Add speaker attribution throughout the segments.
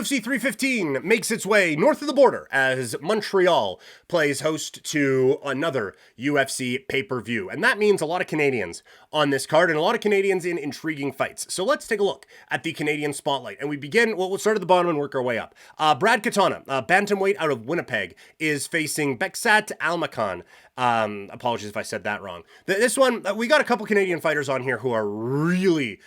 Speaker 1: UFC 315 makes its way north of the border as Montreal plays host to another UFC pay-per-view. And that means a lot of Canadians on this card and a lot of Canadians in intriguing fights. So let's take a look at the Canadian spotlight. And we begin, we'll start at the bottom and work our way up. Brad Katona, bantamweight out of Winnipeg, is facing Beksat Almakhan. Apologies if I said that wrong. This one, we got a couple Canadian fighters on here who are really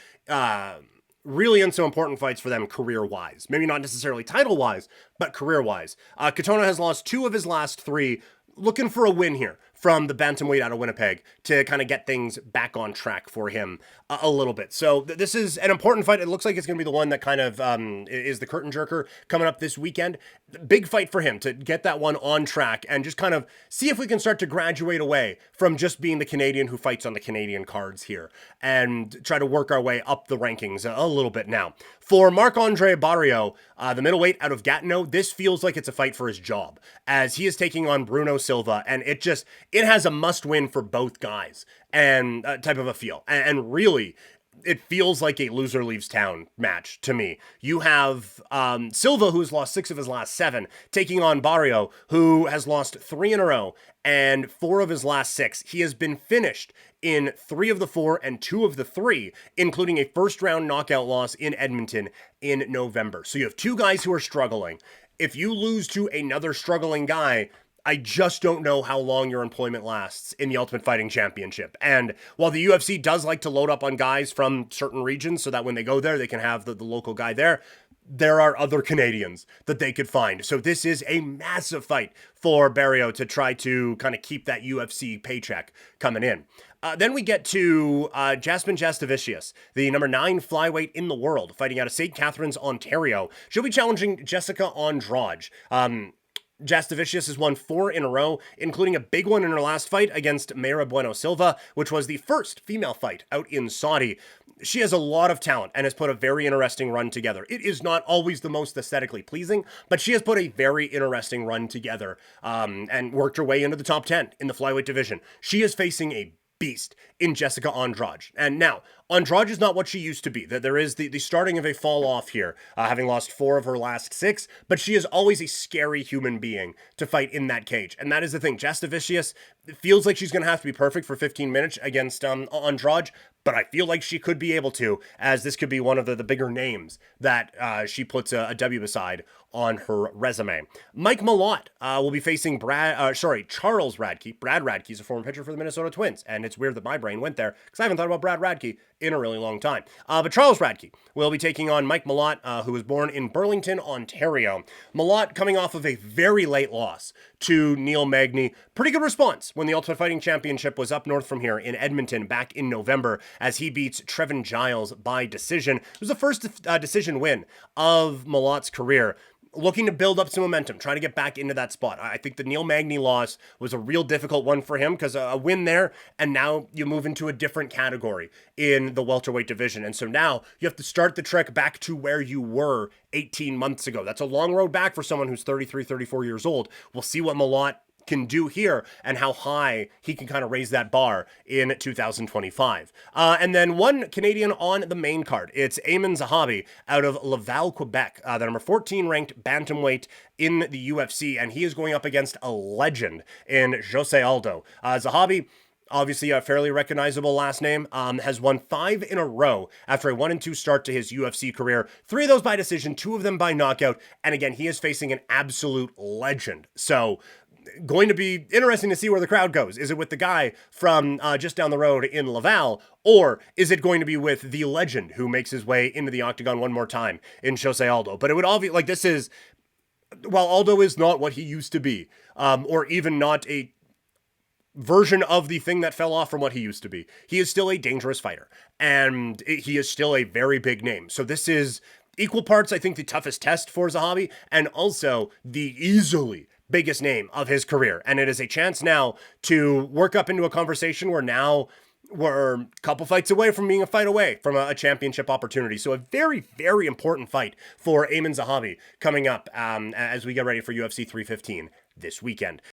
Speaker 1: in some important fights for them career-wise. Maybe not necessarily title-wise, but career-wise. Katona has lost 2 of his last 3, looking for a win here from the bantamweight out of Winnipeg to kind of get things back on track for him a little bit. So this is an important fight. It looks like it's going to be the one that kind of is the curtain jerker coming up this weekend. Big fight for him to get that one on track and just kind of see if we can start to graduate away from just being the Canadian who fights on the Canadian cards here and try to work our way up the rankings a little bit now. For Marc-André Barriault, the middleweight out of Gatineau, this feels like it's a fight for his job as he is taking on Bruno Silva, and it has a must-win for both guys and type of a feel. And really, it feels like a loser leaves town match to me. You have Silva, who's lost 6 of his last 7, taking on Barriault, who has lost 3 in a row and 4 of his last 6. He has been finished in 3 of the 4 and 2 of the 3, including a first-round knockout loss in Edmonton in November. So you have 2 guys who are struggling. If you lose to another struggling guy, I just don't know how long your employment lasts in the Ultimate Fighting Championship. And while the UFC does like to load up on guys from certain regions so that when they go there, they can have the local guy there, there are other Canadians that they could find. So this is a massive fight for Barriault to try to kind of keep that UFC paycheck coming in. Then we get to Jasmine Jasudavicius, the number 9 flyweight in the world, fighting out of St. Catharines, Ontario. She'll be challenging Jessica Andrade. Jasudavicius has won 4 in a row, including a big one in her last fight against Mayra Bueno Silva, which was the first female fight out in Saudi. She has a lot of talent and has put a very interesting run together. It is not always the most aesthetically pleasing, but she has put a very interesting run together and worked her way into the top 10 in the flyweight division. She is facing a beast in Jessica Andrade. And now, Andrade is not what she used to be. There is the starting of a fall off here, having lost 4 of her last 6, but she is always a scary human being to fight in that cage. And that is the thing. Jasudavicius feels like she's going to have to be perfect for 15 minutes against Andrade, but I feel like she could be able to, as this could be one of the bigger names that she puts a W beside on her resume. Mike Malott will be facing Charles Radtke. Brad Radtke is a former pitcher for the Minnesota Twins, and it's weird that my brain went there because I haven't thought about Brad Radtke in a really long time. But Charles Radtke will be taking on Mike Malott, who was born in Burlington, Ontario. Malott coming off of a very late loss to Neil Magny. Pretty good response when the Ultimate Fighting Championship was up north from here in Edmonton back in November as he beats Trevin Giles by decision. It was the first decision win of Malott's career. Looking to build up some momentum, trying to get back into that spot. I think the Neil Magny loss was a real difficult one for him because a win there, and now you move into a different category in the welterweight division. And so now you have to start the trek back to where you were 18 months ago. That's a long road back for someone who's 33, 34 years old. We'll see what Malott can do here and how high he can kind of raise that bar in 2025. And then one Canadian on the main card. It's Aiemann Zahabi out of Laval, Quebec, the number 14 ranked bantamweight in the UFC, and he is going up against a legend in Jose Aldo. Zahabi, obviously a fairly recognizable last name, has won 5 in a row after a 1-2 start to his UFC career. 3 of those by decision, 2 of them by knockout. And again, he is facing an absolute legend. So going to be interesting to see where the crowd goes. Is it with the guy from just down the road in Laval, or is it going to be with the legend who makes his way into the octagon one more time in Jose Aldo? But it would all be like, this is, while Aldo is not what he used to be, or even not a version of the thing that fell off from what he used to be, he is still a dangerous fighter, and he is still a very big name. So this is equal parts, I think, the toughest test for Zahabi, and also the easily biggest name of his career. And it is a chance now to work up into a conversation where now we're a couple fights away from being a fight away from a championship opportunity. So a very, very important fight for Aiemann Zahabi coming up as we get ready for UFC 315 this weekend.